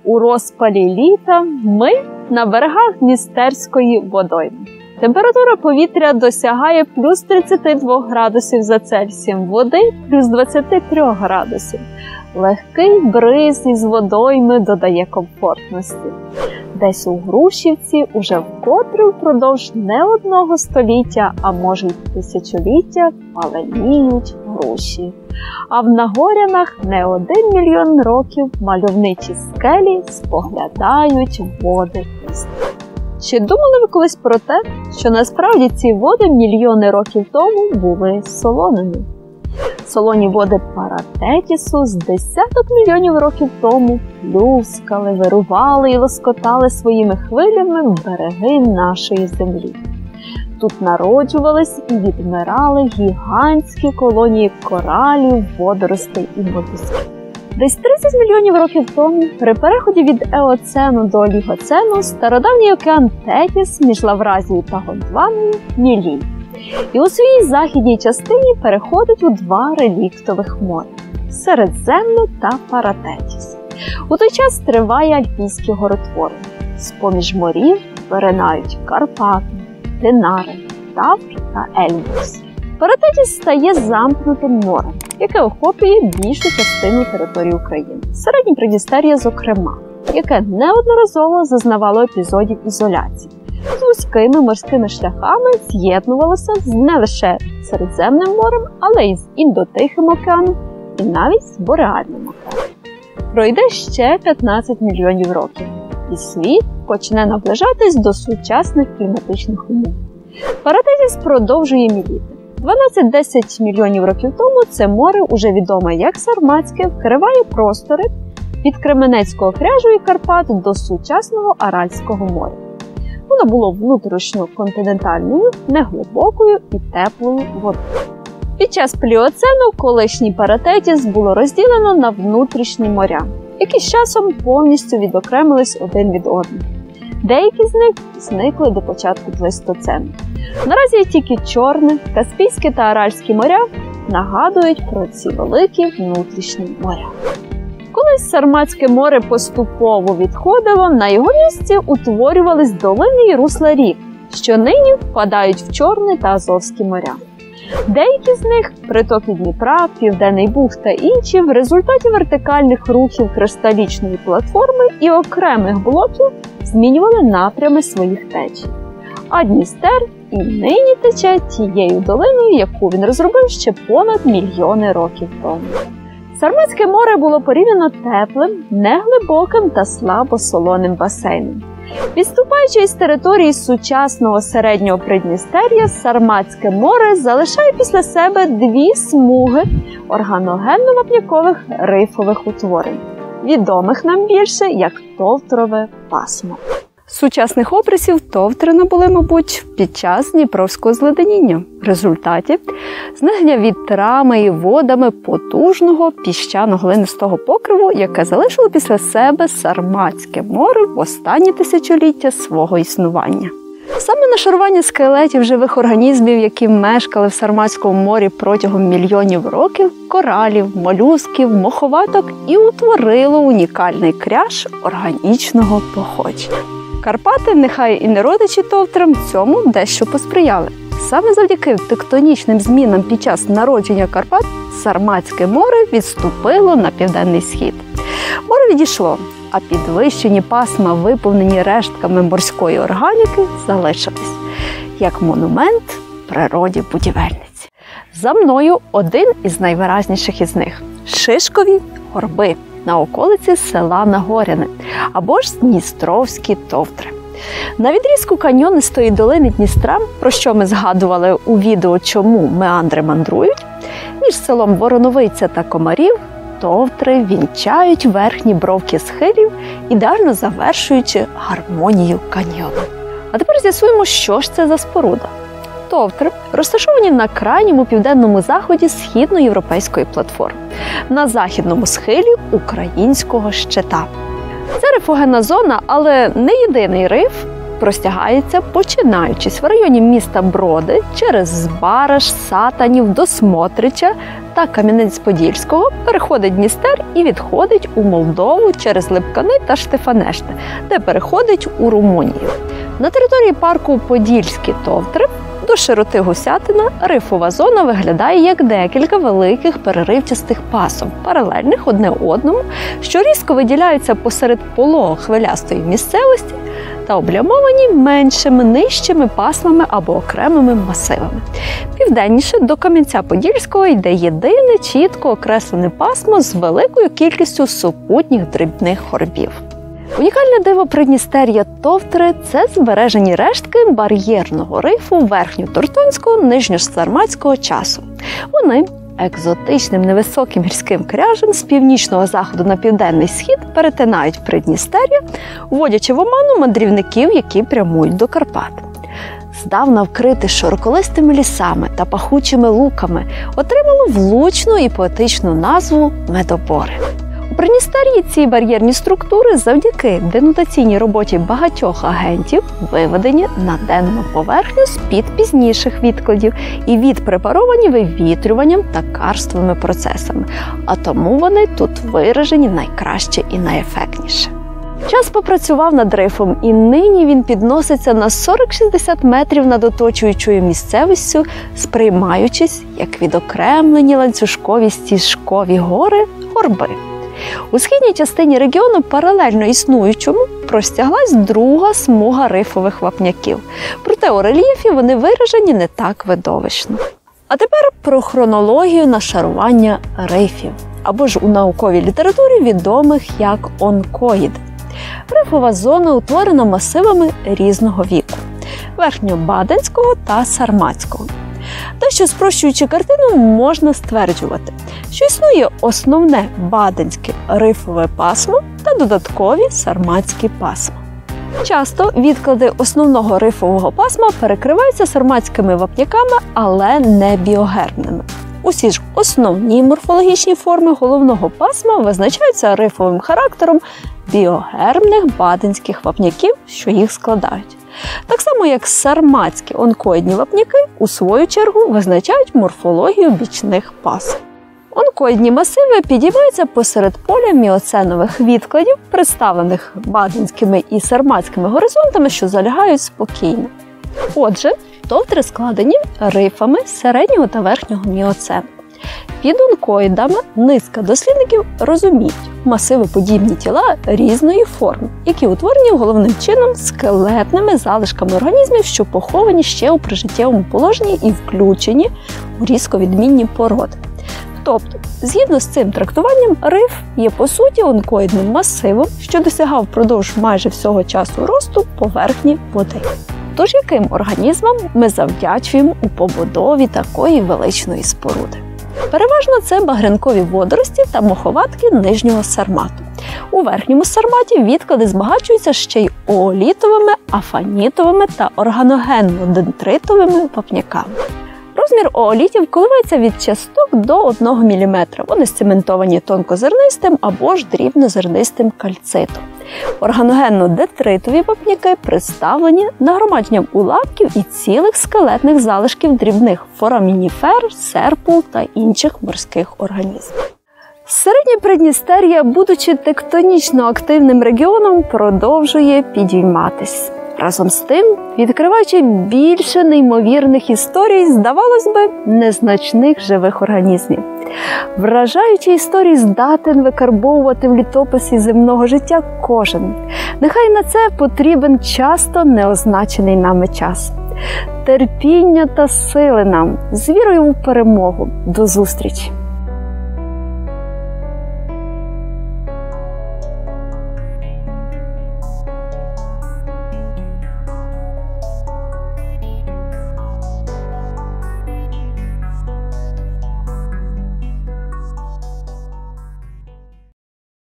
у розпалі літа ми на берегах Дністерської водойми. Температура повітря досягає плюс 32 градусів за Цельсієм, води плюс 23 градусів. Легкий бриз із водойми додає комфортності. Десь у Грушівці уже вкотре впродовж не одного століття, а може й тисячоліття паленіють груші. А в Нагорянах не 1 мільйон років мальовничі скелі споглядають води Дністра. Чи думали ви колись про те, що насправді ці води мільйони років тому були солоними? Солоні води Паратетісу з десяток мільйонів років тому плюскали, вирували і лоскотали своїми хвилями береги нашої землі. Тут народжувались і відмирали гігантські колонії коралів, водоростей і молюсків. Десь 30 мільйонів років тому, при переході від Еоцену до Олігоцену, стародавній океан Тетіс між Лавразією та Гондваною міліє. І у своїй західній частині переходить у два реліктових моря – Середземне та Паратетіс. У той час триває альпійське горотворення. З-поміж морів виринають Карпати, Динари, Тавр та Ельбрус. Паратетіс стає замкнутим морем, яке охоплює більшу частину території України. Середнє Придністров'я, зокрема, яке неодноразово зазнавало епізодів ізоляції. З вузькими морськими шляхами з'єднувалося з не лише Середземним морем, але й з Індотихим океаном і навіть з Бореальним океаном. Пройде ще 15 мільйонів років, і світ почне наближатись до сучасних кліматичних умов. Паратетіс продовжує міліти. 12-10 мільйонів років тому це море, уже відоме як Сарматське, вкриває простори від Кременецького кряжу і Карпат до сучасного Аральського моря. Воно було внутрішньоконтинентальною, неглибокою і теплою водою. Під час Пліоцену колишній Паратетіс було розділено на внутрішні моря, які з часом повністю відокремились один від одного. Деякі з них зникли до початку Плейстоцену. Наразі тільки Чорне, Каспійське та Аральські моря нагадують про ці великі внутрішні моря. Колись Сарматське море поступово відходило, на його місці утворювались долини і русла рік, що нині впадають в Чорне та Азовські моря. Деякі з них – притоки Дніпра, Південний Буг та інші – в результаті вертикальних рухів кристалічної платформи і окремих блоків змінювали напрями своїх течій. А Дністер і нині тече тією долиною, яку він розробив ще понад мільйони років тому. Сарматське море було порівняно теплим, неглибоким та слабосолоним басейном. Відступаючи із території сучасного середнього Придністер'я, Сарматське море залишає після себе дві смуги органогенно-вапнякових рифових утворень, відомих нам більше як Товтрове пасмо. Сучасних обрисів товтри набули, мабуть, під час Дніпровського зледеніння. В результаті зникнення вітрами і водами потужного піщано-глинистого покриву, яке залишило після себе Сарматське море в останні тисячоліття свого існування. Саме нашарування скелетів живих організмів, які мешкали в Сарматському морі протягом мільйонів років, коралів, молюсків, моховаток і утворило унікальний кряж органічного походження. Карпати, нехай і не родичі товтрам, цьому дещо посприяли. Саме завдяки тектонічним змінам під час народження Карпат Сарматське море відступило на південний схід. Море відійшло, а підвищені пасма, виповнені рештками морської органіки, залишились як монумент природі будівельниці. За мною один із найвиразніших із них – Шишкові горби на околиці села Нагоряне, або ж Дністровські товтри. На відрізку каньйонистої долини Дністра, про що ми згадували у відео «Чому меандри мандрують», між селом Вороновиця та Комарів товтри вінчають верхні бровки схилів, ідеально завершуючи гармонію каньйону. А тепер з'ясуємо, що ж це за споруда. Товтри розташовані на крайньому південному заході східноєвропейської платформи, на західному схилі українського щита. Це рифогенна зона, але не єдиний риф, простягається, починаючись в районі міста Броди через Збараж, Сатанів до Смотрича та Кам'янець-Подільського, переходить Дністер і відходить у Молдову через Липкани та Штефанешти, де переходить у Румунію. На території парку Подільські товтри до широти Гусятина рифова зона виглядає як декілька великих переривчастих пасом, паралельних одне одному, що різко виділяються посеред полого-хвилястої місцевості та облямовані меншими, нижчими пасмами або окремими масивами. Південніше до Кам'янця-Подільського йде єдине чітко окреслене пасмо з великою кількістю супутніх дрібних горбів. Унікальне диво Придністер'я товтри – це збережені рештки бар'єрного рифу верхньотортонського нижньосарматського часу. Вони екзотичним невисоким гірським кряжем з північного заходу на південний схід перетинають Придністер'я, вводячи в оману мандрівників, які прямують до Карпат. Здавна вкрите широколистими лісами та пахучими луками, отримало влучну і поетичну назву медобори. У Придністер'ї ці бар'єрні структури завдяки денотаційній роботі багатьох агентів виведені на денну поверхню з-під пізніших відкладів і відпрепаровані вивітрюванням та карстовими процесами, а тому вони тут виражені найкраще і найефектніше. Час попрацював над рифом, і нині він підноситься на 40-60 метрів над оточуючою місцевістю, сприймаючись як відокремлені ланцюжкові стіжкові гори горби. У східній частині регіону паралельно існуючому простяглась друга смуга рифових вапняків. Проте у рельєфі вони виражені не так видовищно. А тепер про хронологію нашарування рифів, або ж у науковій літературі відомих як онкоїд. Рифова зона утворена масивами різного віку – верхньобаденського та сарматського. Дещо спрощуючи картину, можна стверджувати, що існує основне баденське рифове пасмо та додаткові сарматські пасма. Часто відклади основного рифового пасма перекриваються сарматськими вапняками, але не біогербними. Усі ж основні морфологічні форми головного пасма визначаються рифовим характером біогербних баденських вапняків, що їх складають. Так само, як сарматські онкоїдні вапняки, у свою чергу, визначають морфологію бічних пасм. Онкоїдні масиви підіймаються посеред поля міоценових відкладів, представлених баденськими і сарматськими горизонтами, що залягають спокійно. Отже, товтри складені рифами середнього та верхнього міоцену. Під онкоїдами низка дослідників розуміють масивоподібні тіла різної форми, які утворені головним чином скелетними залишками організмів, що поховані ще у прижиттєвому положенні і включені у різко відмінні породи. Тобто, згідно з цим трактуванням, риф є по суті онкоїдним масивом, що досягав впродовж майже всього часу росту поверхні води. Тож яким організмам ми завдячуємо у побудові такої величної споруди? Переважно це багрянкові водорості та моховатки нижнього сармату. У верхньому сарматі відклади збагачуються ще й оолітовими, афанітовими та органогенно-дентритовими вапняками. Розмір оолітів коливається від часток до 1 мм. Вони сцементовані тонкозернистим або ж дрібнозернистим кальцитом. Органогенно-детритові вапняки представлені нагромадженням уламків і цілих скелетних залишків дрібних форамініфер, серпул та інших морських організмів. Середнє Придністер'я, будучи тектонічно активним регіоном, продовжує підійматись. Разом з тим, відкриваючи більше неймовірних історій, здавалось би, незначних живих організмів. Вражаючі історії здатен викарбовувати в літописі земного життя кожен. Нехай на це потрібен часто неозначений нами час. Терпіння та сили нам, з вірою у перемогу. До зустрічі!